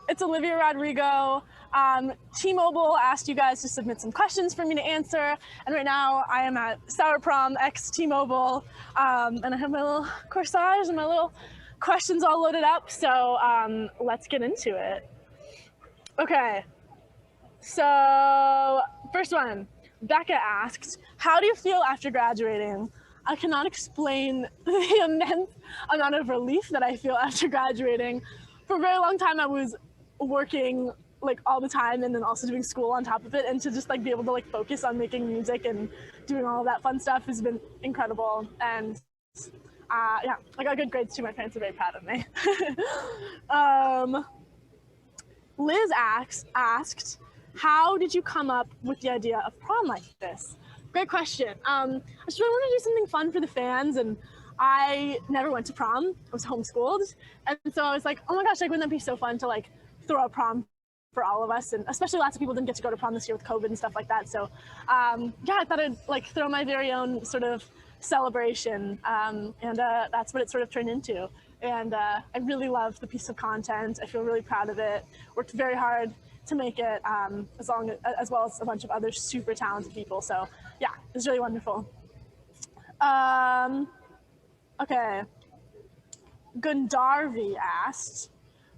It's Olivia Rodrigo. T-Mobile asked you guys to submit some questions for me to answer, and right now I am at Sour Prom x T-Mobile, and I have my little corsage and my little questions all loaded up, so let's get into it. Okay, so first one, Becca asked, how do you feel after graduating? I cannot explain the immense amount of relief that I feel after graduating. For a very long time, I was working like all the time and then also doing school on top of it, and to just like be able to like focus on making music and doing all of that fun stuff has been incredible. And yeah, I got good grades too. My parents are very proud of me. Liz asked, how did you come up with the idea of prom like this? Great question. I just really wanted to do something fun for the fans, and I never went to prom. I was homeschooled, and so I was like, oh my gosh, like wouldn't that be so fun to like throw a prom for all of us, and especially lots of people didn't get to go to prom this year with COVID and stuff like that. So yeah, I thought I'd like throw my very own sort of celebration, and that's what it sort of turned into. And I really loved the piece of content. I feel really proud of it. Worked very hard to make it, as well as a bunch of other super talented people. So yeah, it was really wonderful. Okay, Gundarvi asked,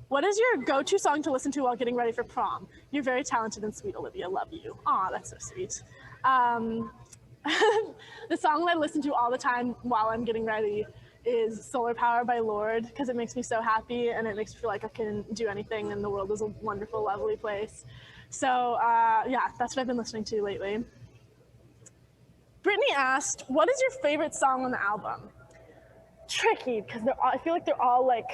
what is your go-to song to listen to while getting ready for prom? You're very talented and sweet, Olivia. Love you. Aw, that's so sweet. The song that I listen to all the time while I'm getting ready is Solar Power by Lorde, because it makes me so happy and it makes me feel like I can do anything and the world is a wonderful, lovely place. So yeah, that's what I've been listening to lately. Brittany asked, what is your favorite song on the album? Tricky, because I feel like they're all like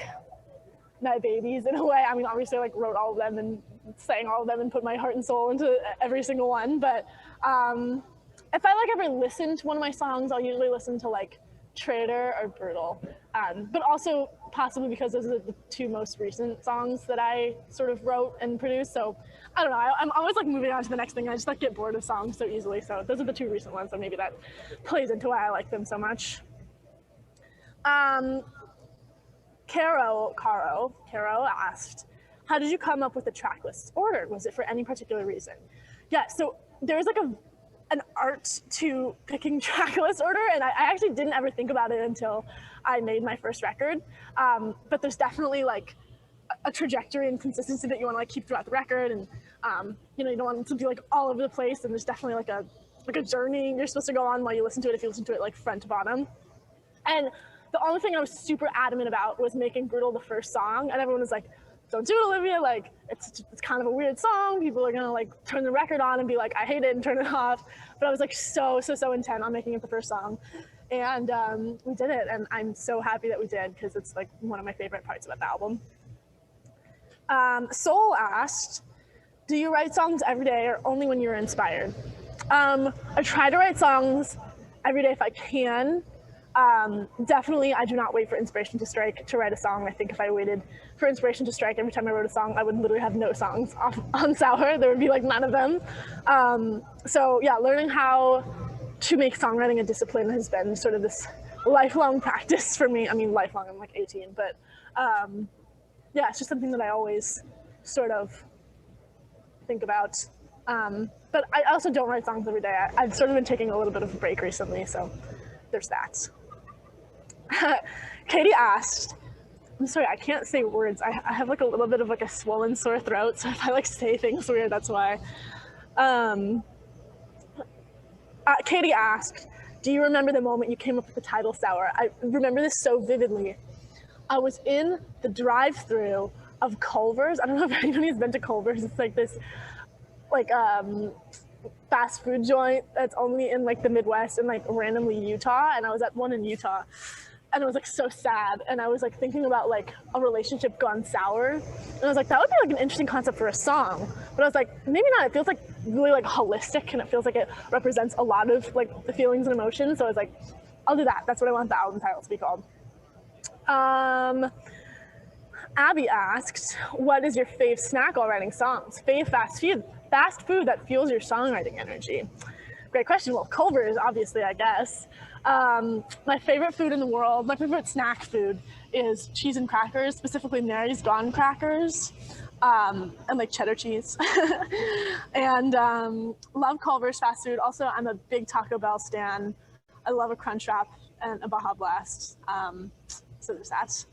my babies in a way. I mean, obviously I like wrote all of them and sang all of them and put my heart and soul into every single one, but if I like ever listen to one of my songs, I'll usually listen to like Traitor or Brutal, but also possibly because those are the two most recent songs that I sort of wrote and produced. So I don't know, I'm always like moving on to the next thing. I just like get bored of songs so easily. So those are the two recent ones, so maybe that plays into why I like them so much. Caro asked, how did you come up with the track list order? Was it for any particular reason? Yeah, so there's like an art to picking track list order, and I actually didn't ever think about it until I made my first record. But there's definitely like a trajectory and consistency that you want to like keep throughout the record, and you know, you don't want it to be like all over the place, and there's definitely like a journey you're supposed to go on while you listen to it, if you listen to it like front to bottom. And the only thing I was super adamant about was making Brutal the first song, and everyone was like, don't do it, Olivia, like it's kind of a weird song, people are gonna like turn the record on and be like, I hate it, and turn it off. But I was like so intent on making it the first song, and we did it, and I'm so happy that we did, because it's like one of my favorite parts about the album. Soul asked, do you write songs every day or only when you're inspired? I try to write songs every day if I can. Definitely, I do not wait for inspiration to strike to write a song. I think if I waited for inspiration to strike every time I wrote a song, I would literally have no songs on Sour. There would be like none of them. So yeah, learning how to make songwriting a discipline has been sort of this lifelong practice for me. I mean, lifelong, I'm like 18, but yeah, it's just something that I always sort of think about. But I also don't write songs every day. I've sort of been taking a little bit of a break recently, so there's that. Katie asked, I'm sorry, I can't say words. I have like a little bit of like a swollen sore throat, so if I like say things weird, that's why. Katie asked, do you remember the moment you came up with the title Sour? I remember this so vividly. I was in the drive-through of Culver's. I don't know if anybody's been to Culver's. It's like this like fast food joint that's only in like the Midwest and like randomly Utah, and I was at one in Utah, and it was like so sad, and I was like thinking about like a relationship gone sour, and I was like, that would be like an interesting concept for a song, but I was like, maybe not. It feels like really like holistic, and it feels like it represents a lot of like the feelings and emotions, so I was like, I'll do that. That's what I want the album title to be called. Abby asked, what is your fave snack while writing songs? Fave fast food that fuels your songwriting energy? Great question. Well, Culver's, obviously, I guess. My favorite food in the world, my favorite snack food is cheese and crackers, specifically Mary's Gone crackers, and like cheddar cheese. And love Culver's fast food. Also, I'm a big Taco Bell stan. I love a Crunch Wrap and a Baja Blast. So there's that.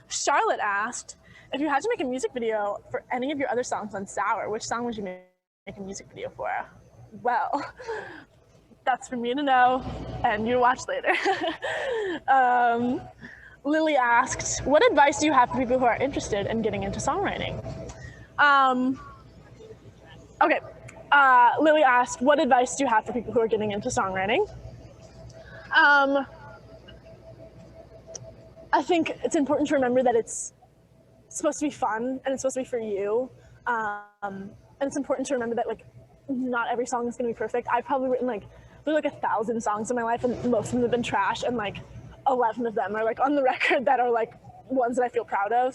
Charlotte asked, if you had to make a music video for any of your other songs on Sour, which song would you make a music video for? Well, that's for me to know, and you to watch later. Lily asked, what advice do you have for people who are interested in getting into songwriting? Okay, Lily asked, what advice do you have for people who are getting into songwriting? I think it's important to remember that it's supposed to be fun and it's supposed to be for you. And it's important to remember that like not every song is going to be perfect. I've probably written like 1,000 songs in my life, and most of them have been trash, and like 11 of them are like on the record that are like ones that I feel proud of.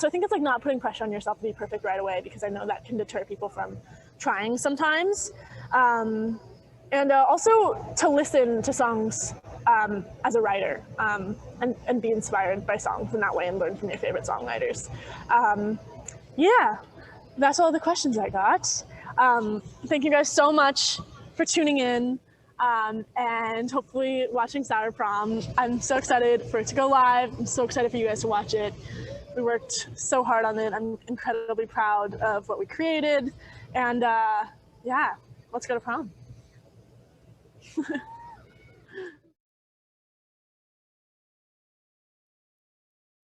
So I think it's like not putting pressure on yourself to be perfect right away, because I know that can deter people from trying sometimes. And also to listen to songs as a writer, and be inspired by songs in that way and learn from your favorite songwriters. Yeah, that's all the questions I got. Thank you guys so much for tuning in, and hopefully watching Sour Prom. I'm so excited for it to go live. I'm so excited for you guys to watch it. We worked so hard on it. I'm incredibly proud of what we created. And yeah, let's go to prom.